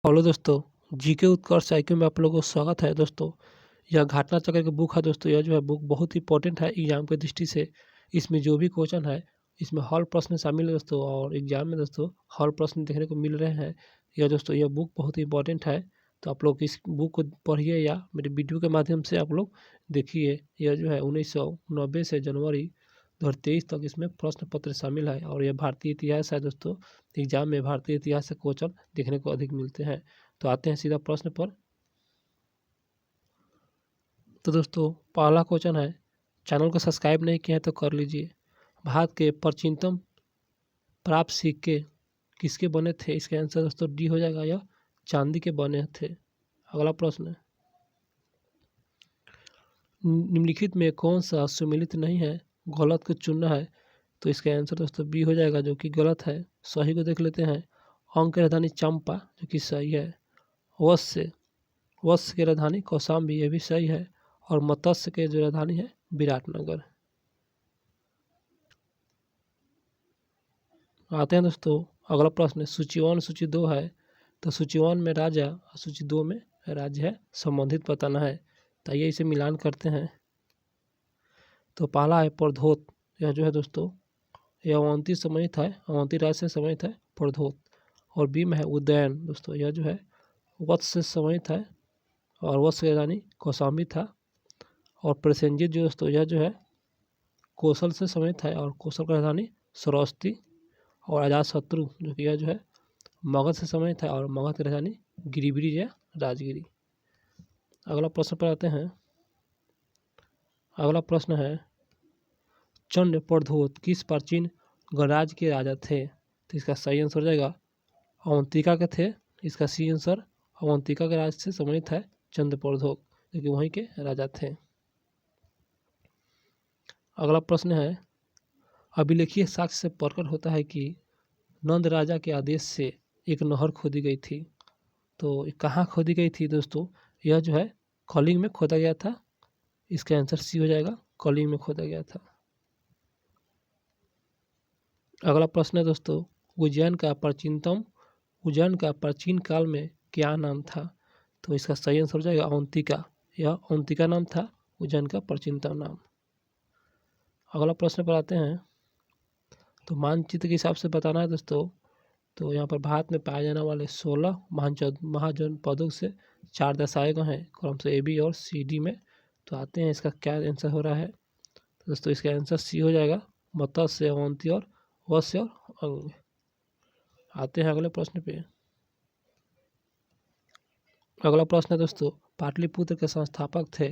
Hello दोस्तों, GK उत्कर्ष IQ में आप लोगों को स्वागत है दोस्तों। यह घटना चक्र की बुक है दोस्तों। यह जो है बुक बहुत इंपॉर्टेंट है एग्जाम की दृष्टि से। इसमें जो भी क्वेश्चन है इसमें हल प्रश्न शामिल है दोस्तों, और एग्जाम में दोस्तों हल प्रश्न देखने को मिल रहे हैं। यह दोस्तों यह बुक बहुत ही इंपॉर्टेंट है, तो आप लोग इस बुक को पढ़िए या मेरे वीडियो के माध्यम से आप लोग देखिए। यह जो है 1990 से जनवरी 2023 तक इसमें प्रश्न पत्र शामिल है, और यह भारतीय इतिहास है दोस्तों। एग्जाम में भारतीय इतिहास से क्वेश्चन देखने को अधिक मिलते हैं। तो आते हैं सीधा प्रश्न पर। तो दोस्तों पहला क्वेश्चन है, चैनल को सब्सक्राइब नहीं किया है तो कर लीजिए। भारत के प्राचीनतम प्राप्त सिक्के किसके बने थे? इसका आंसर दोस्तों डी हो जाएगा, यह चांदी के बने थे। अगला प्रश्न, निम्नलिखित में कौन सा सुमेलित नहीं है? गलत को चुनना है। तो इसका आंसर दोस्तों बी हो जाएगा, जो कि गलत है। सही को देख लेते हैं। अंक की राजधानी चंपा, जो कि सही है। वत्स की राजधानी कौशाम्बी, ये भी सही है। और मत्स्य के जो राजधानी है विराटनगर। आते हैं दोस्तों अगला प्रश्न, सूची 1 सूची 2 है। तो सूची 1 में राजा और सूची 2 में राज्य है, संबंधित बताना है। तो आइए इसे मिलान करते हैं। तो पहला है प्रधोत। यह जो है दोस्तों यह अवंती सम्मिलित है, अवंती राज्य से सम्मिलित है प्रधोत। और बी में है उदयन दोस्तों, यह जो है वत्स से सम्मिलित है, और वत्स की राजधानी कौशाम्बी था। और प्रसेनजित जो दोस्तों यह जो है कौशल से सम्मिलित है, और कौशल की राजधानी श्रावस्ती। और अजातशत्रु जो कि यह जो है मगध से सम्मिलित है, और मगध की राजधानी गिरिब्रिज या राजगिरी। अगला प्रश्न पर आते हैं। अगला प्रश्न है, चंड प्रधोत किस प्राचीन गणराज्य के राजा थे? तो इसका सही आंसर हो जाएगा अवंतिका के थे। इसका सी आंसर अवंतिका के राज्य से सम्मिलित है चंद्र प्रधोत, जो कि वहीं के राजा थे। अगला प्रश्न है, अभिलेखीय साक्ष्य से प्रकट होता है कि नंद राजा के आदेश से एक नहर खोदी गई थी। तो कहाँ खोदी गई थी दोस्तों? यह जो है कलिंग में खोदा गया था। इसका आंसर सी हो जाएगा, कलिंग में खोदा गया था। अगला प्रश्न है दोस्तों, उज्जैन का प्राचीन काल में क्या नाम था? तो इसका सही आंसर हो जाएगा अवंतिका। यह अवंतिका नाम था उज्जैन का प्राचीनतम नाम। अगला प्रश्न पर आते हैं। तो मानचित्र के हिसाब से बताना है दोस्तों। तो यहाँ पर भारत में पाए जाने वाले 16 महाजनपदों से 4 दर्शाए गए हैं क्रम से ए बी और सी डी में। तो आते हैं इसका क्या आंसर हो रहा है। तो दोस्तों इसका आंसर सी हो जाएगा, मत्स्य, अवंती और वत्स्य और अंग। आते हैं अगले प्रश्न पे। अगला प्रश्न है दोस्तों, पाटलिपुत्र के संस्थापक थे।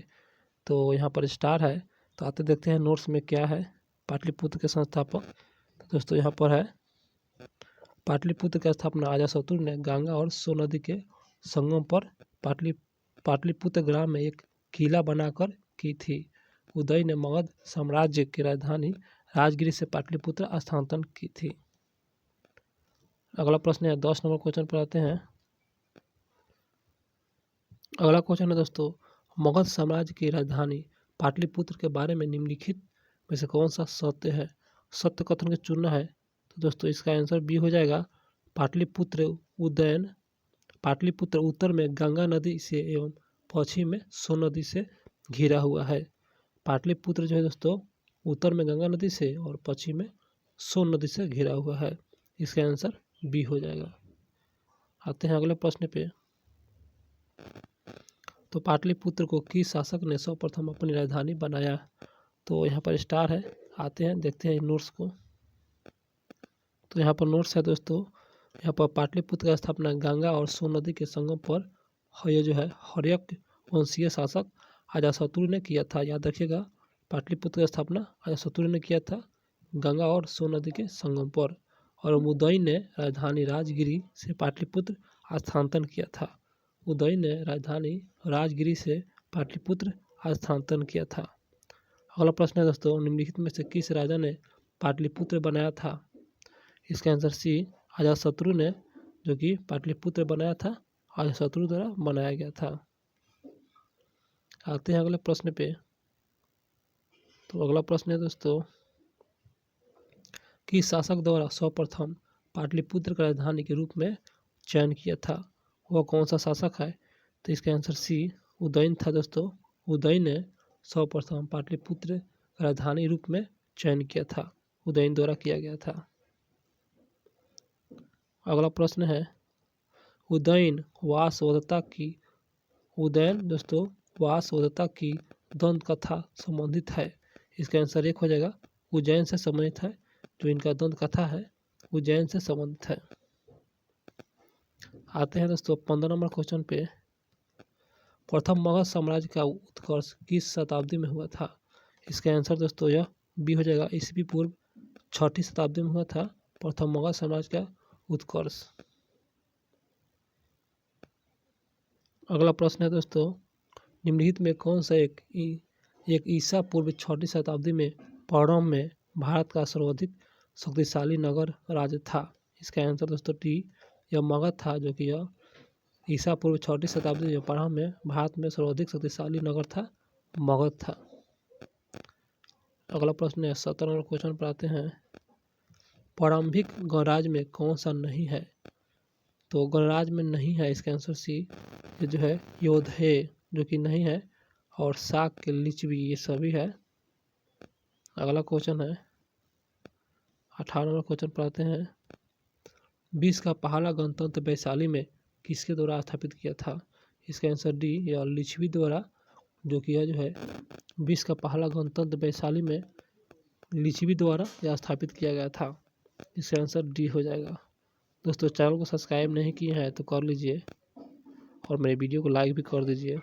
तो यहाँ पर स्टार है। तो आते देखते हैं नोट्स में क्या है पाटलिपुत्र के संस्थापक। तो दोस्तों यहाँ पर है, पाटलिपुत्र की स्थापना अजातशत्रु ने गंगा और सोन नदी के संगम पर पाटलिपुत्र ग्राम में एक किला बनाकर की थी। उदय ने मगध साम्राज्य की राजधानी राजगिरी से पाटलिपुत्र स्थानांतरण की थी। अगला प्रश्न है 10 नंबर क्वेश्चन पर आते हैं। अगला क्वेश्चन है दोस्तों, मगध साम्राज्य की राजधानी पाटलिपुत्र के बारे में निम्नलिखित में से कौन सा सत्य है? सत्य कथन को चुनना है। तो दोस्तों इसका आंसर बी हो जाएगा, पाटलिपुत्र उदयन। पाटलिपुत्र उत्तर में गंगा नदी से एवं पश्चिम में सोन नदी से घिरा हुआ है। पाटलिपुत्र जो है दोस्तों उत्तर में गंगा नदी से और पश्चिम में सोन नदी से घिरा हुआ है। इसका आंसर बी हो जाएगा। आते हैं अगले प्रश्न पे। तो पाटलिपुत्र को किस शासक ने सर्वप्रथम अपनी राजधानी बनाया? तो यहाँ पर स्टार है। आते हैं देखते हैं नोट्स को। तो यहाँ पर नोट्स है दोस्तों, यहाँ पर पाटलिपुत्र की स्थापना गंगा और सोन नदी के संगम पर यह जो है हर्यक वंशीय शासक अजातशत्रु ने किया था। याद रखिएगा, पाटलिपुत्र की स्थापना अजातशत्रु ने किया था गंगा और सोन नदी के संगम पर। और उदय ने राजधानी राजगिरी से पाटलिपुत्र स्थानांतरण किया था। उदय ने राजधानी राजगिरी से पाटलिपुत्र स्थानांतरण किया था। अगला प्रश्न है दोस्तों, निम्नलिखित में से किस राजा ने पाटलिपुत्र बनाया था? इसका आंसर सी, अजातशत्रु ने, जो कि पाटलिपुत्र बनाया था, अजातशत्रु द्वारा बनाया गया था। आते हैं अगले प्रश्न पे। तो अगला प्रश्न है दोस्तों, किस शासक द्वारा सर्वप्रथम पाटलिपुत्र का राजधानी के रूप में चयन किया था? वह कौन सा शासक है? तो इसका आंसर सी उदयन था दोस्तों। उदयन ने सर्वप्रथम पाटलिपुत्र राजधानी रूप में चयन किया था, उदयन द्वारा किया गया था। अगला प्रश्न है उदयन दोस्तों वासवदत्ता की दंत कथा संबंधित है। इसका आंसर एक हो जाएगा, उज्जैन से संबंधित है। जो इनका दंत कथा है उज्जैन से संबंधित है। आते हैं दोस्तों 15 नंबर क्वेश्चन पे। प्रथम मगध साम्राज्य का उत्कर्ष किस शताब्दी में हुआ था? इसका आंसर दोस्तों यह बी हो जाएगा, ईस्वी पूर्व 6ठी शताब्दी में हुआ था प्रथम मगध साम्राज्य का उत्कर्ष। अगला प्रश्न है दोस्तों निम्नलिखित में कौन सा एक ईसा पूर्व 6ठी शताब्दी में प्रारंभ में भारत का सर्वाधिक शक्तिशाली नगर राज्य था? इसका आंसर दोस्तों टी यह मगध था, जो कि यह ईसा पूर्व 6ठी शताब्दी में प्रारंभ में भारत में सर्वाधिक शक्तिशाली नगर था, मगध था। अगला प्रश्न है 17 नंबर क्वेश्चन पर आते हैं। प्रारंभिक गणराज्य में कौन सा नहीं है? तो गणराज्य में नहीं है, इसका आंसर सी ये जो है योधेय जो कि नहीं है, और शाक के लिच्छवी ये सभी है। अगला क्वेश्चन है 18 नंबर क्वेश्चन पर आते हैं। विश्व का पहला गणतंत्र वैशाली में किसके द्वारा स्थापित किया था? इसका आंसर डी या लिच्छवी द्वारा, जो कि यह जो है विश्व का पहला गणतंत्र वैशाली में लिच्छवी द्वारा यह स्थापित किया गया था। इसका आंसर डी हो जाएगा। दोस्तों चैनल को सब्सक्राइब नहीं किए हैं तो कर लीजिए और मेरे वीडियो को लाइक भी कर दीजिए।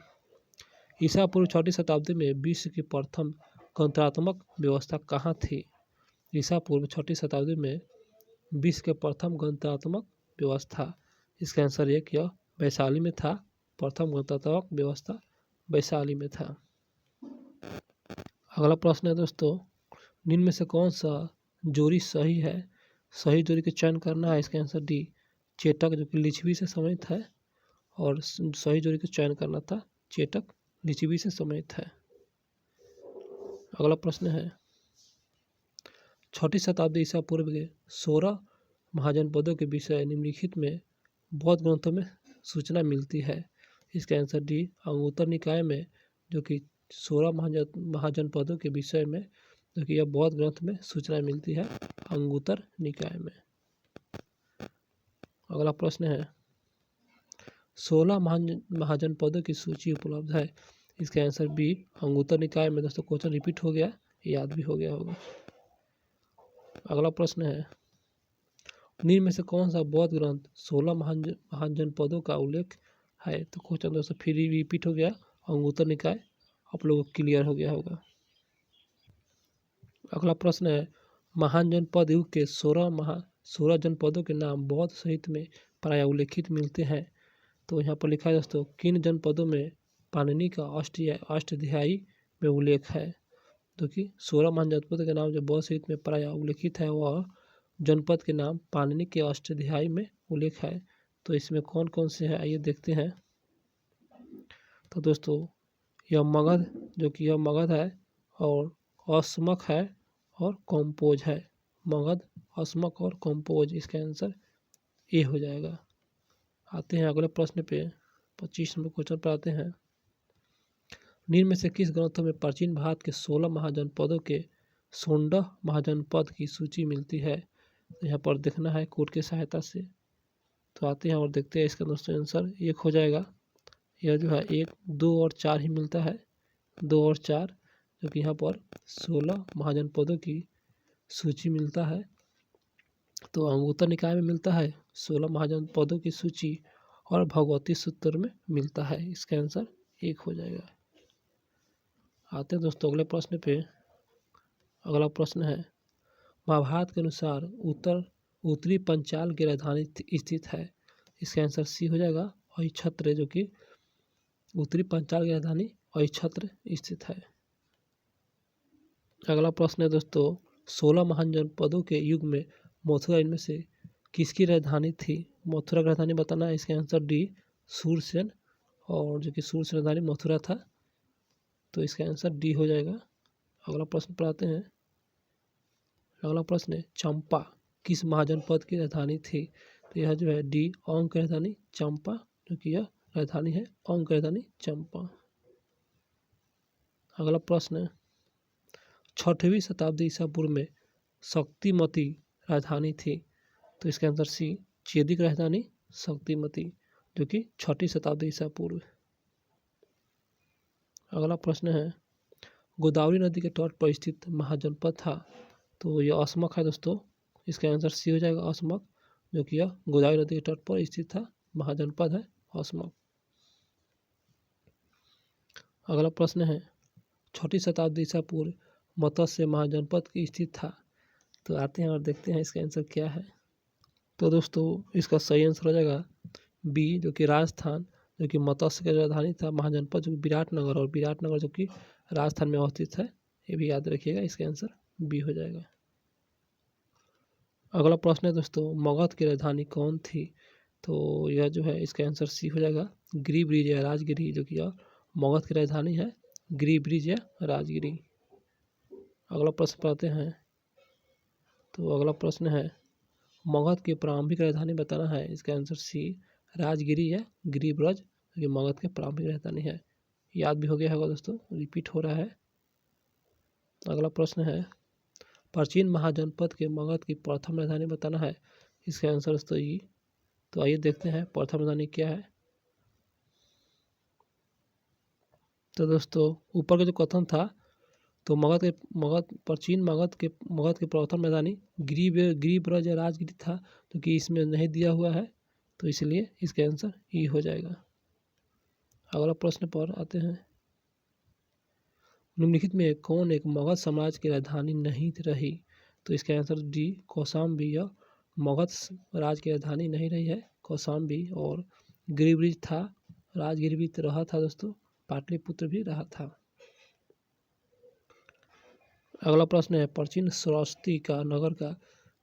ईसा पूर्व 6ठी शताब्दी में विश्व की प्रथम गणतंत्रात्मक व्यवस्था कहाँ थी? ईसा पूर्व 6ठी शताब्दी में विश्व के प्रथम गणतंत्रात्मक व्यवस्था, इसका आंसर एक यह वैशाली में था। प्रथम गणतंत्रात्मक व्यवस्था वैशाली में था। अगला प्रश्न है दोस्तों निम्न में से कौन सा जोड़ी सही है? सही जोड़ी का चयन करना है। इसका आंसर डी चेटक जो कि लिच्छवी से संबंधित है, और सही जोड़ी का चयन करना था चेटक लिच्छवी से संबंधित है। अगला प्रश्न है 6ठी शताब्दी ईसा पूर्व के 16 महाजनपदों के विषय निम्नलिखित में बौद्ध ग्रंथों में सूचना मिलती है। इसका आंसर डी अंगुत्तर निकाय में, जो कि 16 महाजनपदों के विषय में जो कि यह बौद्ध ग्रंथ में सूचना मिलती है अंगुत्तर निकाय में। अगला प्रश्न है 16 महाजनपदों की सूची उपलब्ध है। इसका आंसर बी अंगुत्तर निकाय में। दोस्तों क्वेश्चन रिपीट हो गया, याद भी हो गया होगा। अगला प्रश्न है निम्न में से कौन सा बौद्ध ग्रंथ 16 महाजनपदों का उल्लेख है? तो क्वेश्चन दोस्तों फिर रिपीट हो गया, अंगुत्तर निकाय आप लोगों को क्लियर हो गया होगा। अगला प्रश्न है महान जनपद युग के 16 जनपदों के नाम बौद्ध साहित्य में प्राय उल्लेखित मिलते हैं। तो यहाँ पर लिखा है दोस्तों किन जनपदों में पाणिनि का अष्टाध्यायी में उल्लेख है? तो कि 16 महान जनपदों के नाम जो बौद्ध साहित्य में प्राय उल्लेखित है वह जनपद के नाम पाणिनि के अष्टाध्यायी में उल्लेख है। तो इसमें कौन कौन से हैं आइए देखते हैं। तो दोस्तों यह मगध जो कि यह मगध है, और असमक है और कम्पोज है। मगध, असमक और कम्पोज, इसका आंसर ए हो जाएगा। आते हैं अगले प्रश्न पे 25 नंबर क्वेश्चन पर आते हैं। निम्न में से किस ग्रंथों में प्राचीन भारत के 16 महाजनपदों के 16 महाजनपद की सूची मिलती है? तो यहाँ पर देखना है कोड की सहायता से। तो आते हैं और देखते हैं। इसका दोस्तों आंसर एक हो जाएगा। यह जो है 1, 2 और 4 ही मिलता है, 2 और 4, जो कि यहाँ पर 16 महाजनपदों की सूची मिलता है। तो अंगुत्तर निकाय में मिलता है 16 महाजनपदों की सूची, और भगवती सूत्र में मिलता है। इसका आंसर एक हो जाएगा। आते हैं दोस्तों अगले प्रश्न पे। अगला प्रश्न है महाभारत के अनुसार उत्तरी पंचाल की राजधानी स्थित है। इसका आंसर सी हो जाएगा अहिछत्र, जो कि उत्तरी पंचाल की राजधानी अहिछत्र स्थित है। अगला प्रश्न है दोस्तों 16 महान जनपदों के युग में मथुरा इनमें से किसकी राजधानी थी? मथुरा की राजधानी बताना है। इसका आंसर डी सूरसेन, और जो कि सूरसेन राजधानी मथुरा था। तो इसका आंसर डी हो जाएगा। अगला प्रश्न पर आते हैं। अगला प्रश्न है चंपा किस महाजनपद की राजधानी थी? तो यह जो है डी औंग की राजधानी चंपा जो कि यह राजधानी है, अंग की राजधानी चंपा। अगला प्रश्न, 6वीं शताब्दी ईसा पूर्व में शक्तिमती राजधानी थी, तो इसके आंसर सी, चेदिक राजधानी शक्तिमती, जो कि 6वीं शताब्दी ईसा पूर्व। अगला प्रश्न है, गोदावरी नदी के तट पर स्थित महाजनपद था, तो यह असमक है दोस्तों, इसका आंसर सी हो जाएगा, असमक, जो कि यह गोदावरी नदी के तट पर स्थित था, महाजनपद है असमक। अगला प्रश्न है, 6वीं शताब्दी ईसा पूर्व मत्स्य महाजनपद की स्थित था, तो आते हैं और देखते हैं इसका आंसर क्या है। तो दोस्तों इसका सही आंसर हो जाएगा बी, जो कि राजस्थान, जो कि मत्स्य की राजधानी था, महाजनपद जो कि विराटनगर, और विराटनगर जो कि राजस्थान में अवस्थित है, ये भी याद रखिएगा, इसका आंसर बी हो जाएगा। अगला प्रश्न है दोस्तों, मगध की राजधानी कौन थी, तो यह जो है इसका आंसर सी हो जाएगा, गिरिब्रिज या राजगिरी, जो कि यह मगध की राजधानी है, गिरिब्रिज या राजगिरी। अगला प्रश्न पढ़ते हैं, तो अगला प्रश्न है, मगध की प्रारंभिक राजधानी बताना है, इसका आंसर सी, राजगिरी या गिरिब्रज, जो कि मगध की प्रारंभिक राजधानी है। याद भी हो गया होगा दोस्तों, रिपीट हो रहा है। अगला प्रश्न है, प्राचीन महाजनपद के मगध की प्रथम राजधानी बताना है, इसका आंसर दोस्तों ई। तो आइए देखते हैं प्रथम राजधानी क्या है। तो दोस्तों ऊपर का जो कथन था, तो प्राचीन मगध के प्रथम राजधानी गिरिब्रज या राजगिरी था, जो कि इसमें नहीं दिया हुआ है, तो इसलिए इसका आंसर ई हो जाएगा। अगला प्रश्न पर आते हैं, निम्नलिखित में कौन एक मगध साम्राज्य की राजधानी नहीं रही, तो इसका आंसर डी, कौशाम्बी, या मगध राज की राजधानी नहीं रही है कौशाम्बी, और गिरिब्रिज था, राजगिरी भी रहा था दोस्तों, पाटलिपुत्र भी रहा था। अगला प्रश्न है, प्राचीन श्रावस्ती का नगर का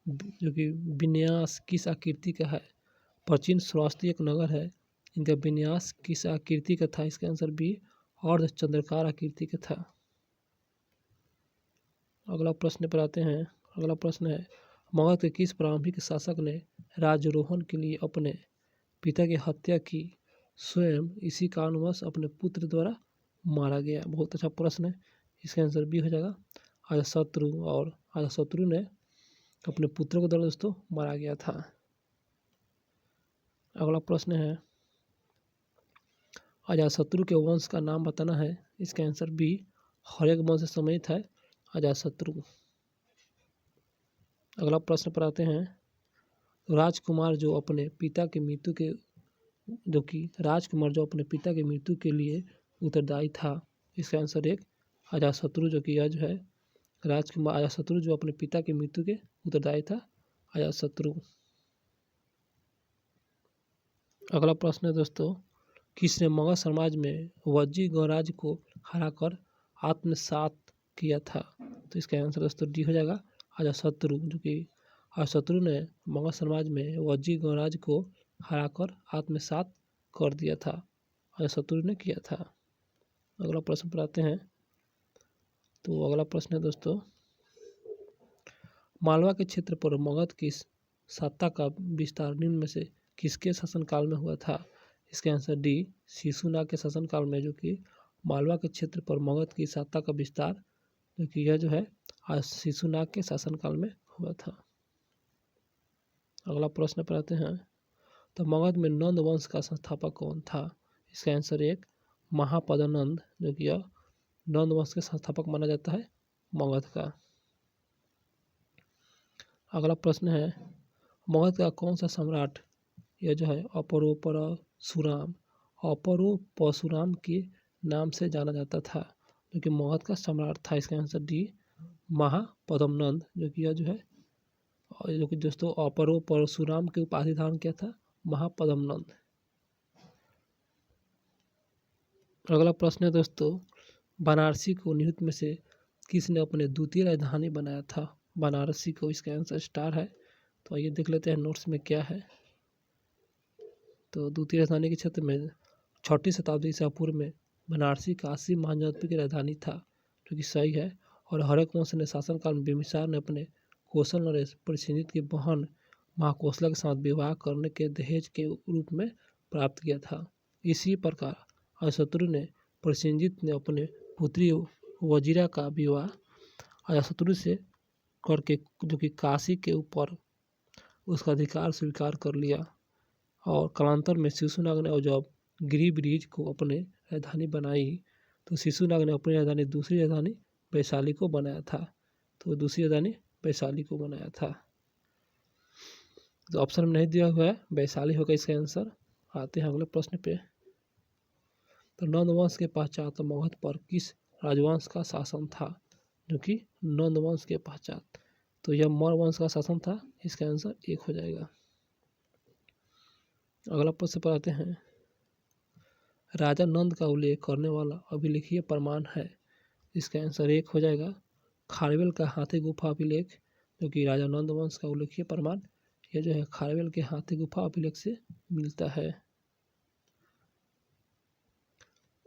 जो कि विन्यास किस आकृति का है। प्राचीन श्रावस्ती एक नगर है, इनका विन्यास किस आकृति का था, इसका आंसर बी, अर्धचंद्राकार आकृति का था। अगला प्रश्न पर आते हैं। अगला प्रश्न है, मगध के किस प्रारंभिक शासक ने राज्यारोहण के लिए अपने पिता की हत्या की, स्वयं इसी कारणवश अपने पुत्र द्वारा मारा गया। बहुत अच्छा प्रश्न है, इसका आंसर बी हो जाएगा, अजातशत्रु, और अजातशत्रु ने अपने पुत्रों के द्वारा दोस्तों मारा गया था। अगला प्रश्न है, अजातशत्रु के वंश का नाम बताना है, इसका आंसर बी, हर्यक वंश से संबंधित है अजातशत्रु। अगला प्रश्न पर आते हैं, राजकुमार जो अपने पिता की मृत्यु के लिए उत्तरदायी था, इसका आंसर एक, अजातशत्रु, जो कि यह जो है राजकुमार अजातशत्रु जो अपने पिता की मृत्यु के उत्तरदायी था, अजातशत्रु। अगला प्रश्न है दोस्तों, किसने मगध साम्राज्य में वज्जी गणराज्य को हराकर आत्मसात किया था, तो इसका आंसर दोस्तों डी हो जाएगा, अजातशत्रु, जो कि अजातशत्रु ने मगध साम्राज्य में वज्जी गणराज्य को हराकर आत्मसात कर दिया था, अजातशत्रु ने किया था। अगला प्रश्न पर आते हैं, तो अगला प्रश्न है दोस्तों, मालवा के क्षेत्र पर मगध की सत्ता का विस्तार निम्न में से किसके शासनकाल में हुआ था, इसका आंसर डी, शिशुनाग के शासनकाल में, जो कि मालवा के क्षेत्र पर मगध की सत्ता का विस्तार, जो कि यह जो है शिशुनाग के शासनकाल में हुआ था। अगला प्रश्न पर आते हैं, तो मगध में नंद वंश का संस्थापक कौन था, इसका आंसर एक, महापद्मनंद, जो कि यह नंद वंश के संस्थापक माना जाता है मगध का। अगला प्रश्न है, मगध का कौन सा सम्राट यह जो है अपरोपरशुराम के नाम से जाना जाता था, जो कि मगध का सम्राट था, इसका आंसर डी, महापद्मनंद, जो कि यह जो कि दोस्तों अपरोपरशुराम के उपाधि धारण किया था, महापद्मनंद। अगला प्रश्न है दोस्तों, बनारसी को निम्नलिखित में से किसने अपने द्वितीय राजधानी बनाया था, बनारसी को, इसका आंसर स्टार है। तो आइए देख लेते हैं नोट्स में क्या है। तो द्वितीय राजधानी के क्षेत्र में 6वीं शताब्दी ईसा पूर्व में बनारसी काशी महाजनपद की राजधानी था, जो कि सही है। और हर्यक वंश ने शासनकाल में बिम्बिसार ने अपने कौशल नरेश परिचित की बहन महाकोशला के साथ विवाह करने के दहेज के रूप में प्राप्त किया था। इसी प्रकार अजातशत्रु ने प्रसेनजीत ने अपने पुत्री वजीरा का विवाह अजातशत्रु से करके जो कि काशी के ऊपर उसका अधिकार स्वीकार कर लिया और कालांतर में शिशुनाग ने जब गिरिब्रिज को अपने राजधानी बनाई तो शिशुनाग ने अपनी राजधानी दूसरी राजधानी वैशाली को बनाया था। तो दूसरी राजधानी वैशाली को बनाया था। तो ऑप्शन में नहीं दिया हुआ है, वैशाली होगा इसका आंसर। आते हैं अगले प्रश्न पे। तो नंद वंश के पश्चात मगध पर किस राजवंश का शासन था? जो कि नंद वंश के पश्चात, तो यह मौर्य वंश का शासन था। इसका आंसर 1 हो जाएगा। अगला प्रश्न पर आते हैं। राजा नंद का उल्लेख करने वाला अभिलेखीय प्रमाण है। इसका आंसर 1 हो जाएगा। खारवेल का हाथी गुफा अभिलेख, जो कि राजा नंद वंश का उल्लेखीय प्रमाण, यह जो है खारवेल के हाथी गुफा अभिलेख से मिलता है।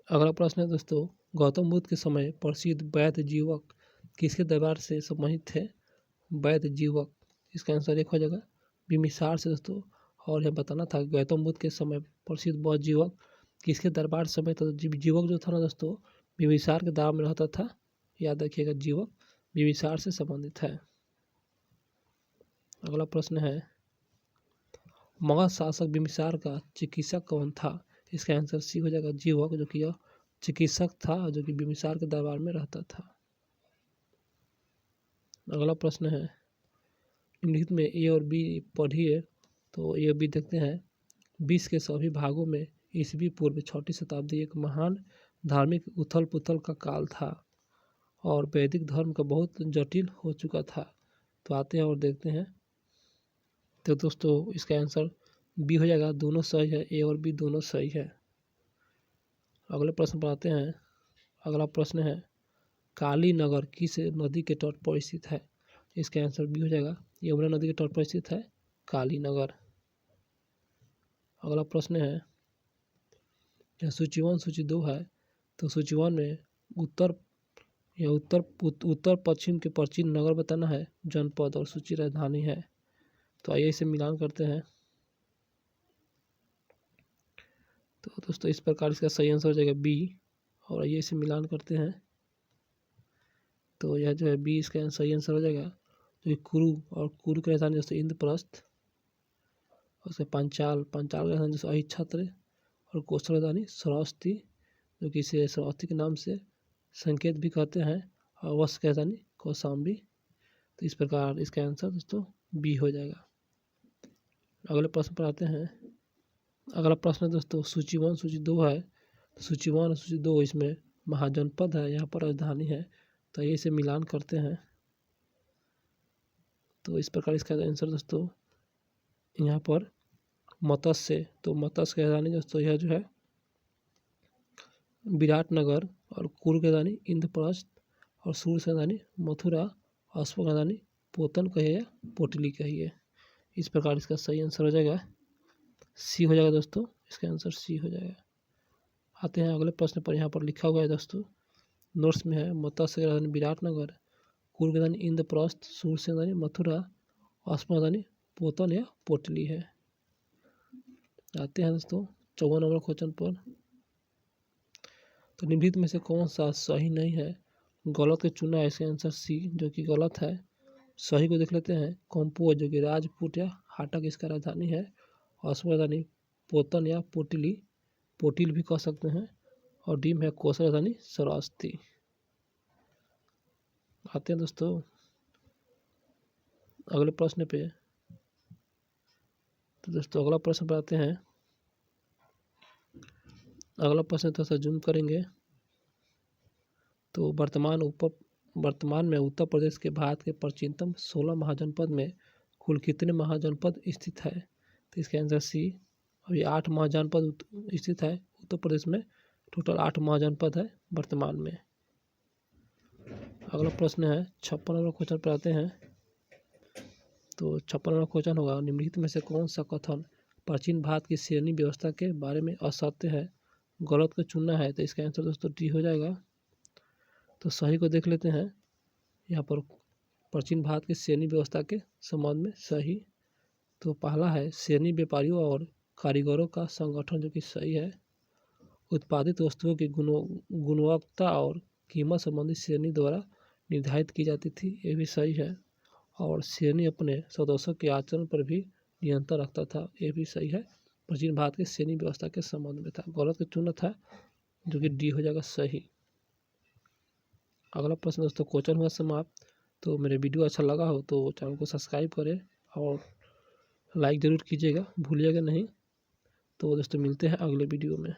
अगला प्रश्न है दोस्तों, गौतम बुद्ध के समय प्रसिद्ध वैद्य जीवक किसके दरबार से सम्मानित थे? वैद्य जीवक, इसका आंसर 1 हो जाएगा। बिम्बिसार से दोस्तों। और यह बताना था गौतम बुद्ध के समय प्रसिद्ध बौद्ध जीवक किसके दरबार समय था? जीवक जो था ना दोस्तों, बिम्बिसार के दरबार में रहता था। याद रखिएगा, जीवक बिम्बिसार से संबंधित है। अगला प्रश्न है, मगध शासक बिम्बिसार का चिकित्सक कौन था? इसका आंसर सी हो जाएगा, जीवक, जो कि यह चिकित्सक था जो कि बिम्बिसार के दरबार में रहता था। अगला प्रश्न है, निम्नलिखित में ए और बी पढ़िए। तो ए और बी देखते हैं। विश्व के सभी भागों में ईसवी पूर्व 6वीं शताब्दी एक महान धार्मिक उथल पुथल का काल था और वैदिक धर्म का बहुत जटिल हो चुका था। तो आते हैं और देखते हैं। तो दोस्तों इसका आंसर बी हो जाएगा। दोनों सही है, ए और बी दोनों सही है। अगले प्रश्न पर आते हैं। अगला प्रश्न है, काली नगर किस नदी के तट पर स्थित है? इसका आंसर बी हो जाएगा। यमुना नदी के तट पर स्थित है काली नगर। अगला प्रश्न है, यह सूची 1 सूची 2 है। तो सूची 1 में उत्तर पश्चिम के प्राचीन नगर बताना है, जनपद और सूची राजधानी है। तो आइए इसे मिलान करते हैं। तो दोस्तों इस प्रकार इसका सही आंसर हो जाएगा बी। और आइए इसे मिलान करते हैं। तो यह जो है बी इसका सही आंसर हो जाएगा। तो कुरु, और कुरु की राजधानी दोस्तों इंद्रप्रस्थ, उसके पंचाल की राजधानी दोस्तों अहिच्छत्र, और कौशल राजधानी श्रावस्ती, जो कि इसे श्रावस्ती के नाम से संकेत भी कहते हैं, और वश की राजधानी कौशाम्बी। तो इस प्रकार इसका आंसर दोस्तों बी हो जाएगा। अगले प्रश्न पर आते हैं। अगला प्रश्न दोस्तों सूची 1 सूची 2 है। तो सूची 1 और सूची 2 इसमें महाजनपद है, यहाँ पर राजधानी है। तो ये इसे मिलान करते हैं। तो इस प्रकार इसका आंसर दोस्तों यहाँ पर मत्स्य, तो मत्स्य की राजधानी दोस्तों यह जो है विराटनगर, और कुरु की राजधानी इंद्रप्रस्थ, और सूर्य की राजधानी मथुरा, अश्व की राजधानी पोतन कहिए या पोटली कहिए। इस प्रकार इसका सही आंसर हो जाएगा सी हो जाएगा दोस्तों। इसका आंसर सी हो जाएगा। आते हैं अगले प्रश्न पर। यहाँ पर लिखा हुआ है दोस्तों, नोट्स में है, मत्स्य की राजधानी विराटनगर, कुरु की राजधानी इंद्रप्रस्थ, सूर्य की राजधानी मथुरा, अश्व की राजधानी पोतन या पोटली है। आते हैं दोस्तों 54 नंबर क्वेश्चन पर। तो निम्नलिखित में से कौन सा सही नहीं है? गलत के चुना है, इसका आंसर सी, जो कि गलत है। सही को देख लेते हैं। कंपोज, जो कि राजपूत या हाटक इसका राजधानी है। अश्व राजधानी पोतन या पोटिली, पोटिल भी कह सकते हैं। और डीम है कौशल राजधानी श्रावस्ती। आते हैं दोस्तों अगले प्रश्न पे। तो दोस्तों अगला प्रश्न पर आते हैं। अगला प्रश्न थोड़ा सा जूम करेंगे। तो वर्तमान में उत्तर प्रदेश के भारत के प्राचीनतम 16 महाजनपद में कुल कितने महाजनपद स्थित है? तो इसका आंसर सी। अभी 8 महाजनपद स्थित है उत्तर प्रदेश में। टोटल 8 महाजनपद है वर्तमान में। अगला प्रश्न है 56 नंबर क्वेश्चन पर आते हैं। तो 56 नंबर क्वेश्चन होगा, निम्नलिखित में से कौन सा कथन प्राचीन भारत की श्रेणी व्यवस्था के बारे में असत्य है? गलत को चुनना है। तो इसका आंसर दोस्तों डी हो जाएगा। तो सही को देख लेते हैं। यहाँ पर प्राचीन भारत की श्रेणी व्यवस्था के संबंध में सही। तो पहला है, श्रेणी व्यापारियों और कारीगरों का संगठन जो कि सही है। उत्पादित वस्तुओं की गुणवत्ता और कीमत संबंधी श्रेणी द्वारा निर्धारित की जाती थी, ये भी सही है। और श्रेणी अपने सदस्यों के आचरण पर भी नियंत्रण रखता था, ये भी सही है। प्राचीन भारत की श्रेणी व्यवस्था के संबंध में था, गलत का चुना था जो कि डी हो जाएगा सही। अगला प्रश्न दोस्तों क्वेश्चन हुआ समाप्त। तो मेरे वीडियो अच्छा लगा हो तो चैनल को सब्सक्राइब करें और लाइक ज़रूर कीजिएगा, भूलिएगा नहीं। तो दोस्तों मिलते हैं अगले वीडियो में।